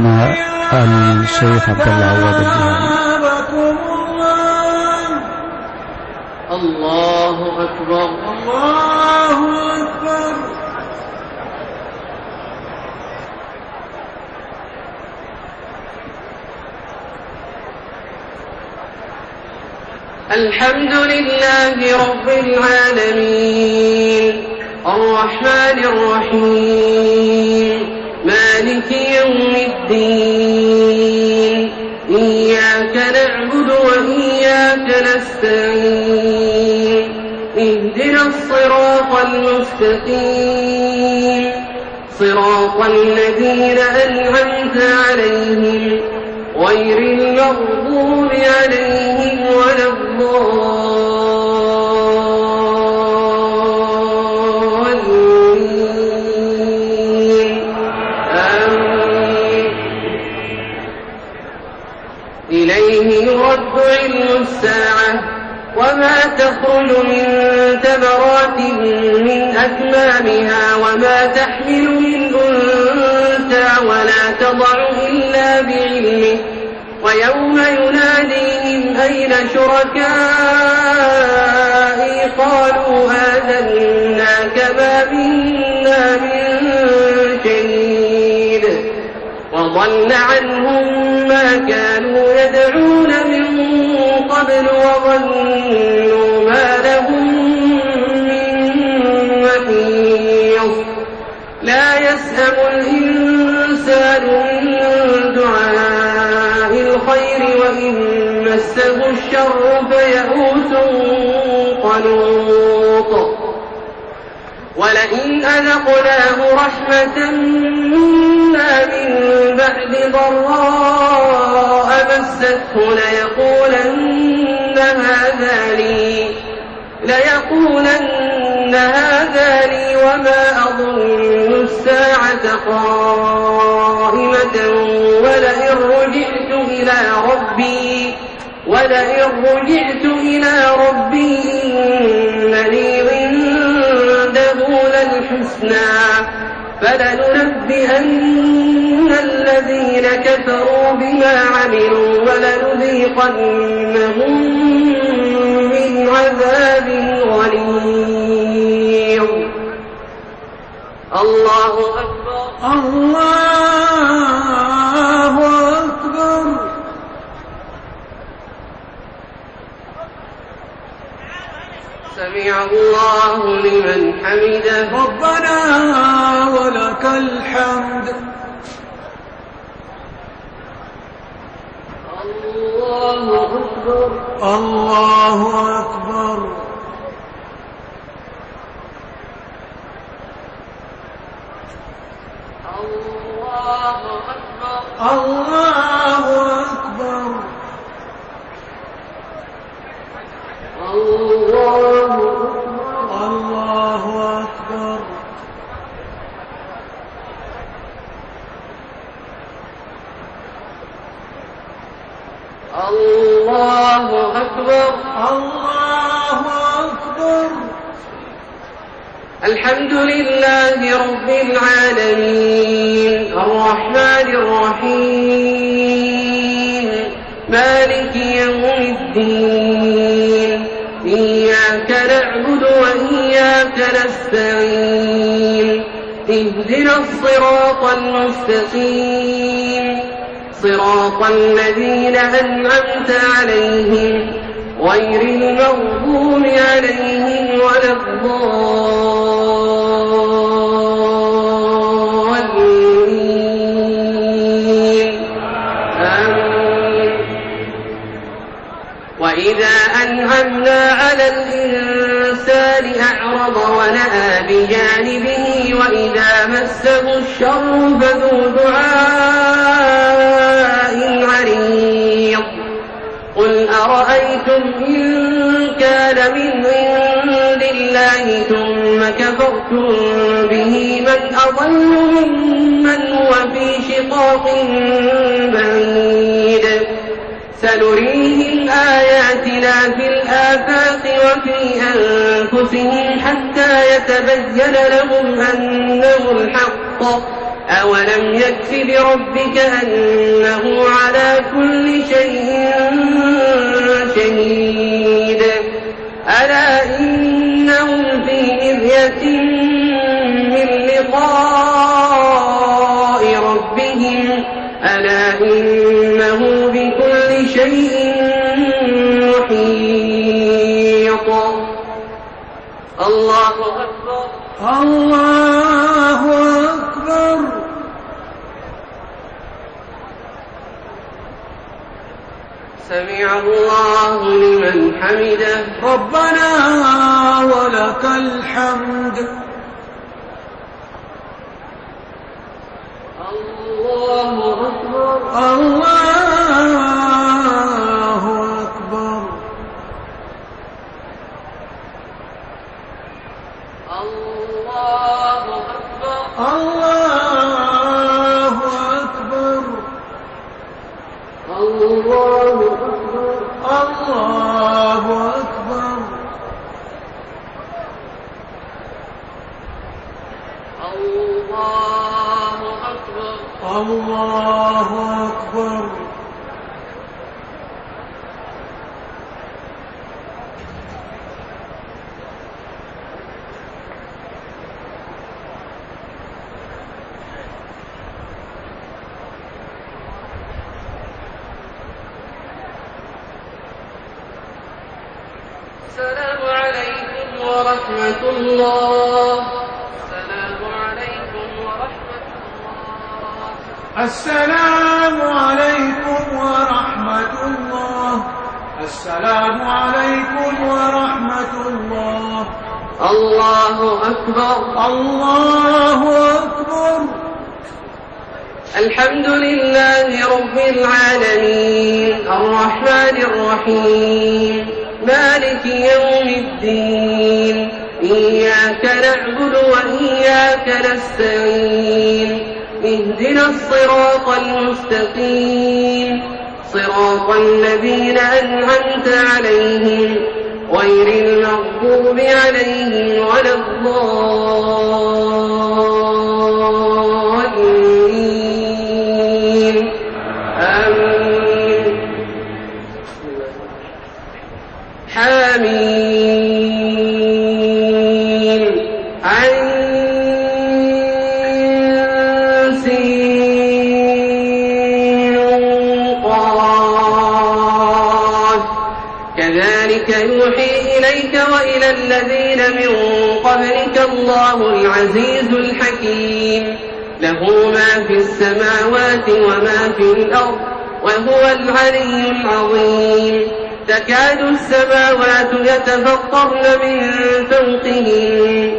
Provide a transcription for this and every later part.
شيخنا الشيخ عبد الله عواد الجهني. الله أكبر الله أكبر. الحمد لله رب العالمين الرحمن الرحيم مالك يوم الدين إياك نعبد وإياك نستعين اهدنا الصراط المستقيم صراط الذين أنعمت عليهم غير المغضوب عليهم ولا الضالين آمين. إليه يرد علم الساعة وما تخرج من ثمرات من أكمامها وما تحمل من أنثى ولا تضع إلا بعلمه ويوم يناديهم أين شركائي قالوا آذناك ما منا من شهيد وضل عنهم ما كانوا يدعون من قبل وظنوا ما لهم من محيص لا يسأم الإنسان من دعاء الخير وإن مسه الشر فيئوس قنوط ولئن أذقناه رحمة منا من بعد ضراء مسته ليقولن هذا لي وما أظن الساعة قائمة ولئن رجعت إلى ربي إن لي عنده للحسنى فلننبئن الذين كفروا بما عملوا ولنذيقنهم من عذاب غليظ. الله أكبر الله أكبر. سمع الله لمن حمده ربنا ولك الحمد. الله أكبر الله أكبر. الله أكبر الله أكبر. الله أكبر. الله أكبر الله أكبر. الحمد لله رب العالمين الرحمن الرحيم مالك يوم الدين إياك نعبد وإياك نستعين اهدنا الصراط المستقيم صراط الذين أنعمت عليهم غير المغضوب عليهم ولا الضالين آمين. وإذا أنعمنا على الإنسان أعرض ونأى بجانبه وإذا مسه الشر فذو دعاء عريض. قل أرأيتم إن كان من عند الله ثم كفرتم به من أضل ممن هو في شقاق بعيد. سنريهم آياتنا في الآفاق وفي أنفسهم حتى يتبين لهم أنه الحق أولم يكف بربك أنه على كل شيء شهيد ألا إنهم في مرية من لقاء ربهم ألا إنه بكل شيء محيط الله أكبر الله أكبر سمع الله لمن حمده ربنا ولك الحمد الله أكبر الله أكبر الله أكبر الله أكبر الله أكبر الله أكبر الله أكبر الله أكبر السلام عليكم ورحمة الله السلام عليكم ورحمة الله السلام عليكم ورحمة الله السلام عليكم ورحمة الله الله أكبر الله أكبر الحمد لله رب العالمين الرحمن الرحيم مالك يوم الدين إياك نعبد وإياك نستعين اهدنا الصراط المستقيم صراط الذين أنعمت عليهم غير المغضوب عليهم ولا الضالين آمين حميم عين سين قاف كذلك يوحي إليك وإلى الذين من قبلك الله العزيز الحكيم له ما في السماوات وما في الأرض وهو العلي العظيم تكاد السماوات يتفطرن من فوقهم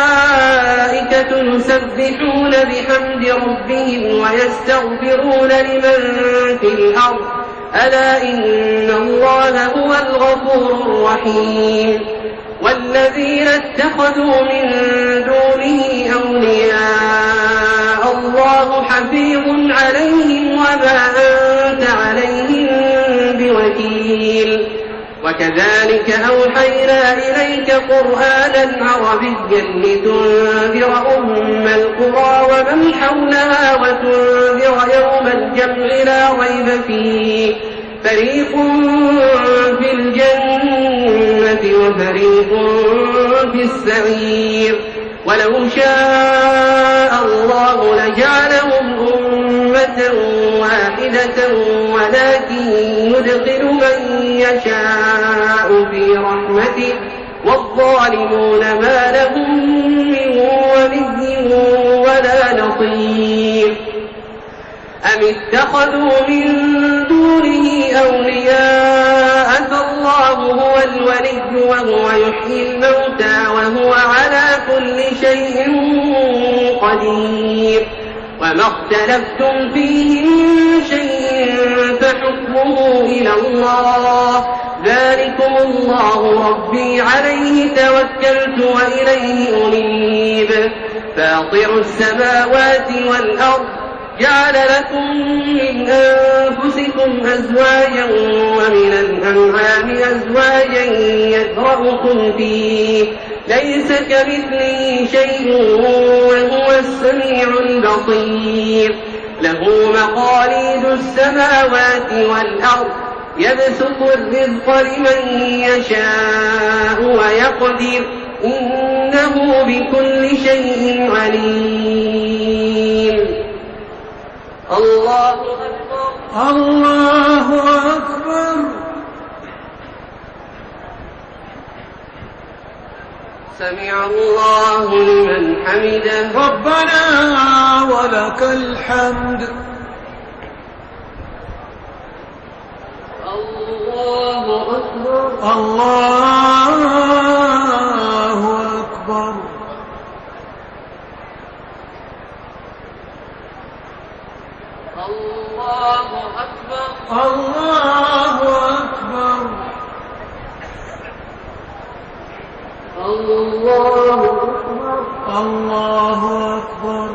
والملائكة يسبحون بحمد ربهم ويستغفرون لمن في الأرض ألا إن الله هو الغفور الرحيم والذين اتخذوا من دونه أولياء الله حفيظ عليهم وما أنت عليهم بوكيل وكذلك أوحينا إليك قرآنا عربيا لتنذر أم القرى ومن حولها وتنذر يوم الجمع لا ريب فيه فريق في الجنة وفريق في السعير ولو شاء الله لجعلهم أمة واحدة ولكن يدخل من يشاء في رحمته والظالمون ما لهم من ولي ولا نصير أم اتخذوا من دونه أولياء فالله هو الولي وهو يحيي الموتى وهو على كل شيء قدير وما اختلفتم فيه من شيء فحكمه إلى الله ذلكم الله ربي عليه توكلت وإليه أنيب فاطر السماوات والأرض جعل لكم من أنفسكم أزواجا ومن الأنعام أزواجا يذرأكم فيه ليس كمثله شيء وهو السميع البصير له مقاليد السماوات والأرض يبسط الرزق لمن يشاء ويقدر إنه بكل شيء عليم الله أكبر الله أكبر سمع الله لمن حمده ربنا ولك الحمد الله أكبر الله أكبر الله أكبر الله أكبر الله أكبر الله أكبر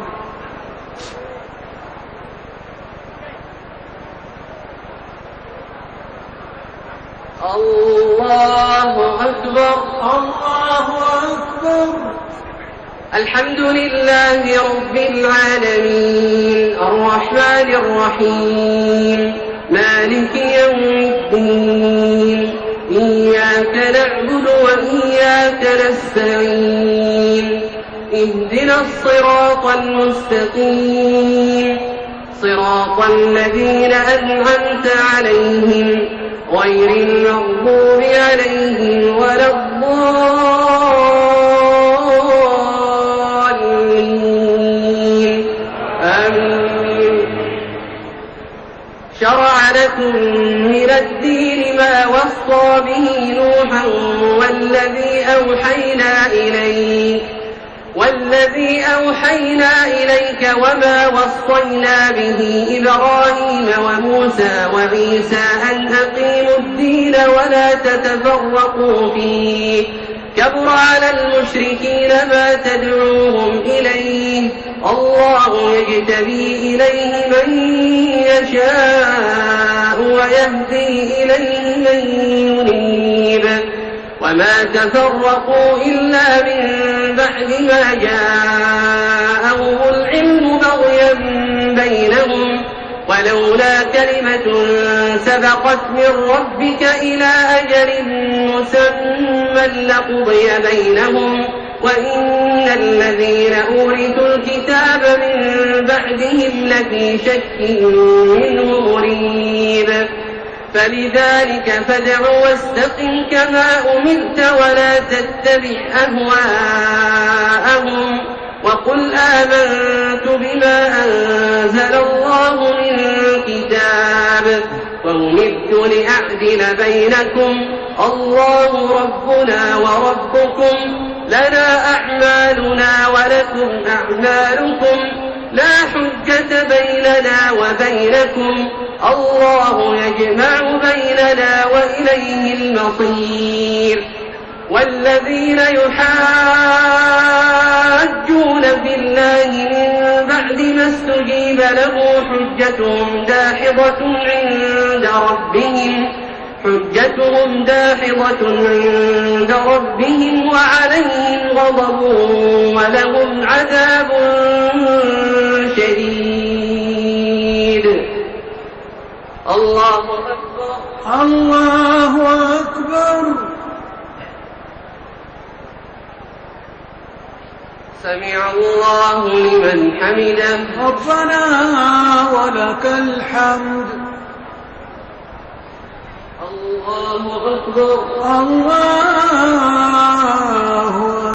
الله أكبر الله أكبر الحمد لله رب العالمين الرحمن الرحيم مالك يوم الدين إياك نعبد وإياك نستعين اهدنا الصراط المستقيم صراط الذين أنعمت عليهم غير المغضوب عليهم ولا الضالين آمين شرع لكم من الدين ما وصى به نوحا والذي أوحينا إليك وما وصينا به إبراهيم وموسى وعيسى أن أقيموا الدين ولا تتفرقوا فيه كبر على المشركين ما تدعوهم إليه الله يجتبي إليه من يشاء ويهدي إليه من ينيب وما تفرقوا إلا من بعد ما جاءهم العلم بغيا بينهم ولولا كلمة سبقت من ربك إلى أجل مسمى لقضي بينهم وإن الذين أورثوا الكتاب من بعدهم لفي شك منه مريب فلذلك فادع واستقم كما أمرت ولا تتبع أهواءهم وقل آمنت بما أنزل الله من كتاب وأمرت لأعدل بينكم الله ربنا وربكم لنا أعمالنا ولكم أعمالكم لا حجة بيننا وبينكم الله يجمع بيننا وإليه المصير والذين يحاجون في الله من بعد ما استجيب له حجتهم داحضة عند ربهم وعليهم غضب ولهم عذاب شديد الله أكبر الله أكبر سمع الله لمن حمده ربنا ولك الحمد الله أكبر الله